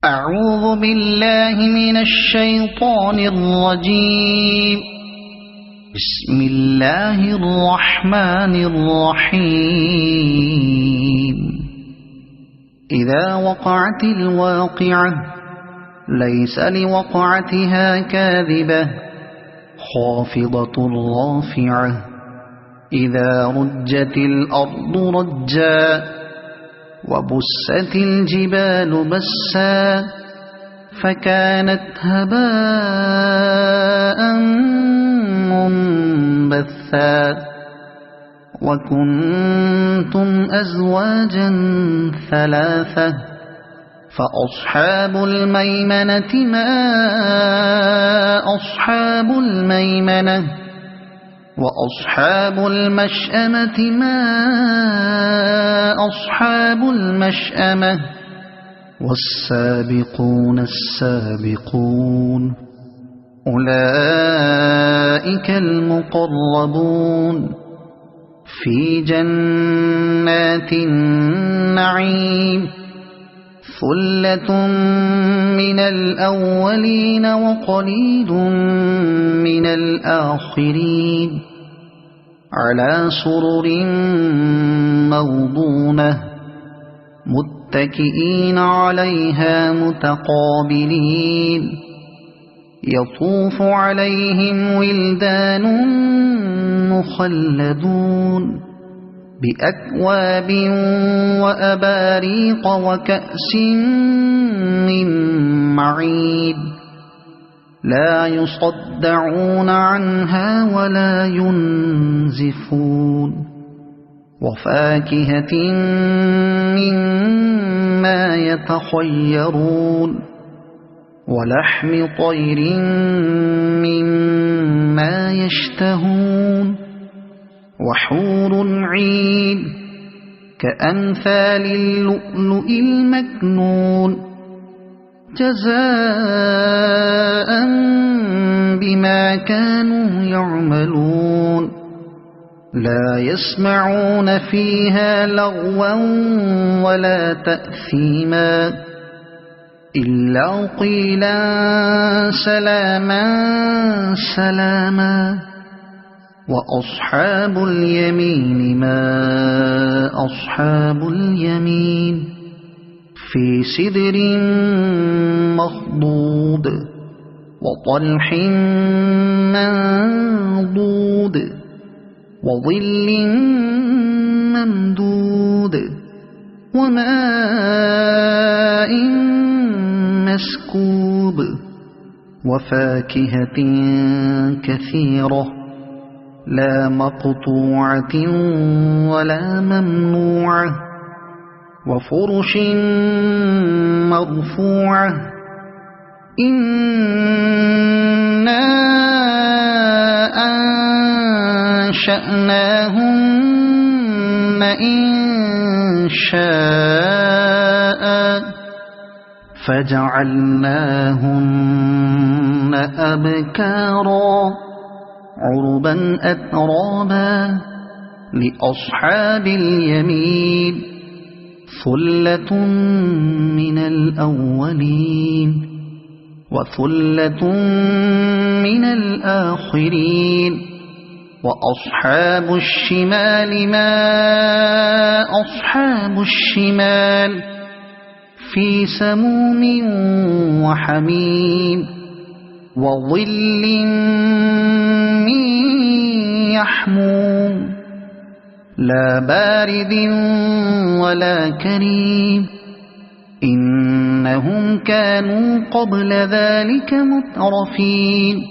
أعوذ بالله من الشيطان الرجيم. بسم الله الرحمن الرحيم. إذا وقعت الواقعة ليس لوقعتها كاذبة خافضة رافعة إذا رجت الأرض رجا وبست الجبال بسا فكانت هباء منبثا وكنتم أزواجا ثلاثة فأصحاب الميمنة ما أصحاب الميمنة وأصحاب المشأمة ما أصحاب المشأمة والسابقون السابقون أولئك المقربون في جنات النعيم ثلة من الأولين وقليل من الآخرين على سرر موضونة متكئين عليها متقابلين يطوف عليهم ولدان مخلدون بأكواب وأباريق وكأس من معين لا يصدعون عنها ولا ينزفون وفاكهة مما يتخيرون ولحم طير مما يشتهون وحور عين كأمثال اللؤلؤ المكنون جزاء بما كانوا يعملون لا يسمعون فيها لغوا ولا تأثيما إلا قيلا سلاما سلاما وأصحاب اليمين ما أصحاب اليمين في سدر مخضود وطلح منضود وظل ممدود وماء مسكوب وفاكهة كثيرة لا مقطوعة ولا ممنوعة وفرش مرفوعة إنا أنشأناهن إنشاء فجعلناهن أبكارا عربا أترابا لأصحاب اليمين ثلة من الأولين وثلة من الآخرين وأصحاب الشمال ما أصحاب الشمال في سموم وحميم وظل من يحموم لا بارد ولا كريم إنهم كانوا قبل ذلك مترفين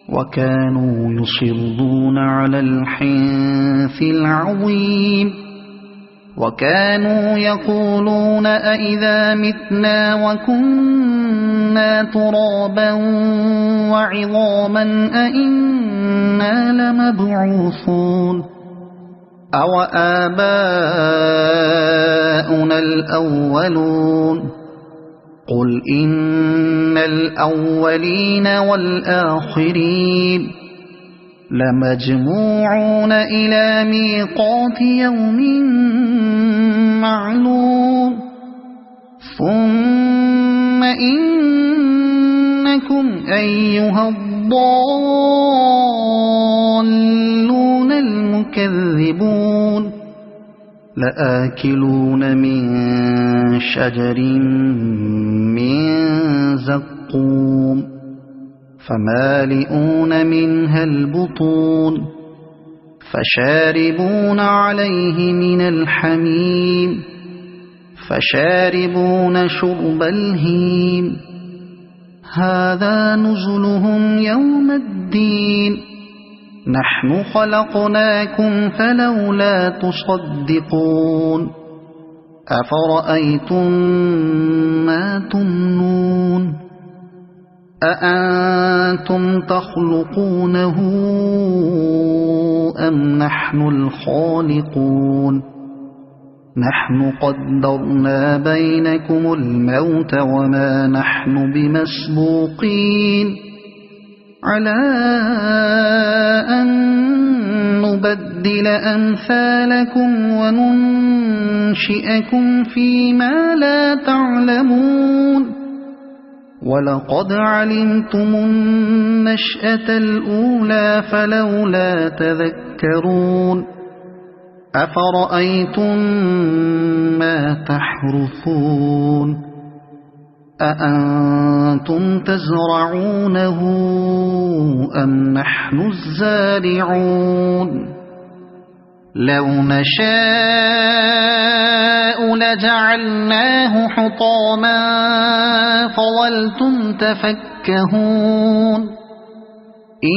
وكانوا يصرون على الحنث العظيم وكانوا يقولون أئذا متنا وكنا ترابا وعظاما أئنا لمبعوثون أو آباؤنا الأولون قل إن الأولين والآخرين لمجموعون إلى ميقات يوم معلوم ثم إنكم أيها الضالون المكذبون لآكلون من شجر من زقوم فمالئون منها البطون فشاربون عليه من الحميم فشاربون شرب الهيم هذا نزلهم يوم الدين نحن خلقناكم فلولا تصدقون أفرأيتم ما تمنون أأنتم تخلقونه أم نحن الخالقون نحن قدرنا بينكم الموت وما نحن بمسبوقين على أن نبدل أمثالكم وننشئكم فيما لا تعلمون ولقد علمتم النشأة الأولى فلولا تذكرون أفرأيتم ما تحرثون أأنتم تزرعونه أم نحن الزارعون لو نشاء لجعلناه حطاما فظلتم تفكهون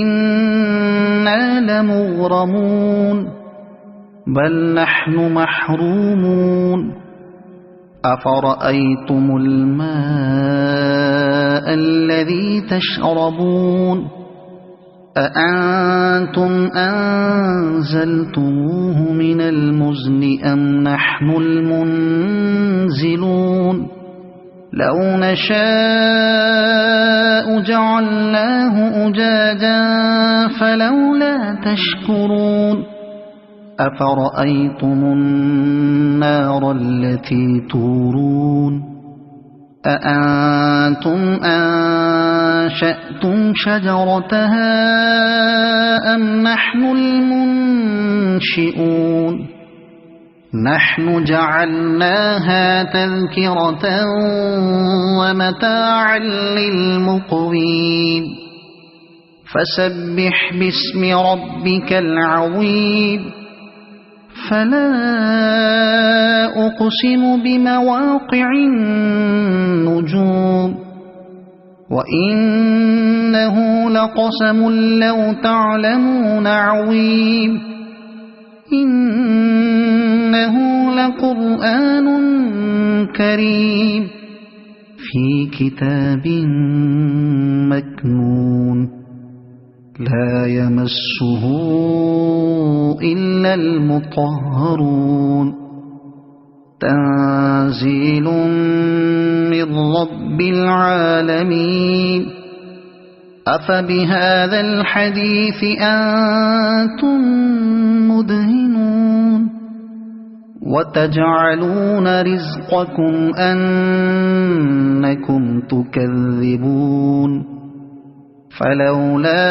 إنا لمغرمون بل نحن محرومون أفرأيتم الماء الذي تشربون أأنتم أنزلتموه من المزن أم نحن المنزلون لو نشاء جعلناه أجاجا فلولا تشكرون أفرأيتم النار التي تورون أأنتم أنشأتم شجرتها أم نحن المنشئون نحن جعلناها تذكرة ومتاعا للمقوين فسبح باسم ربك العظيم فلا أقسم بمواقع النجوم وإنه لقسم لو تعلمون عظيم إنه لقرآن كريم في كتاب مكنون لا يمسه إلا المطهرون تنزيل من رب العالمين أفبهذا الحديث أنتم مدهنون وتجعلون رزقكم أنكم تكذبون فلولا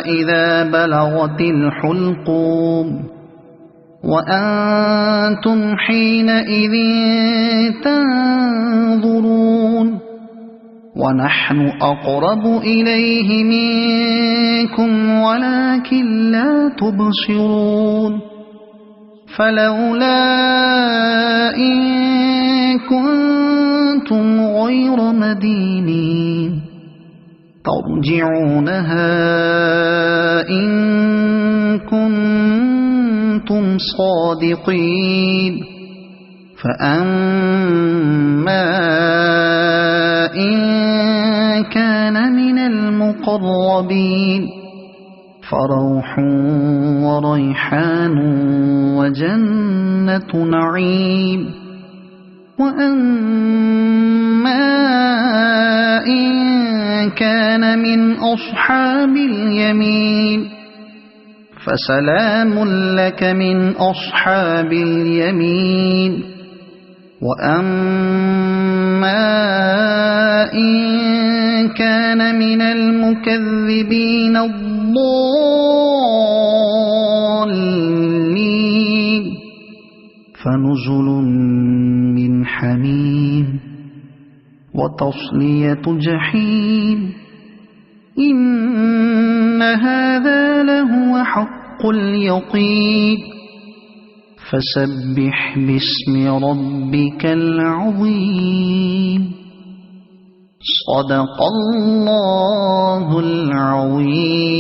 إذا بلغت الحلقوم وأنتم حينئذ تنظرون ونحن أقرب إليه منكم ولكن لا تبصرون فلولا إن كنتم غير مدينين ترجعونها إن كنتم صادقين فأما إن كان من المقربين فروح وريحان وجنة نعيم وأما إن كان من أصحاب اليمين فسلام لك من أصحاب اليمين وأما إن كان من المكذبين الضالين فنزل من حميم وتصلية جحيم إن هذا لهو حق اليقين فسبح باسم ربك العظيم صدق الله العظيم.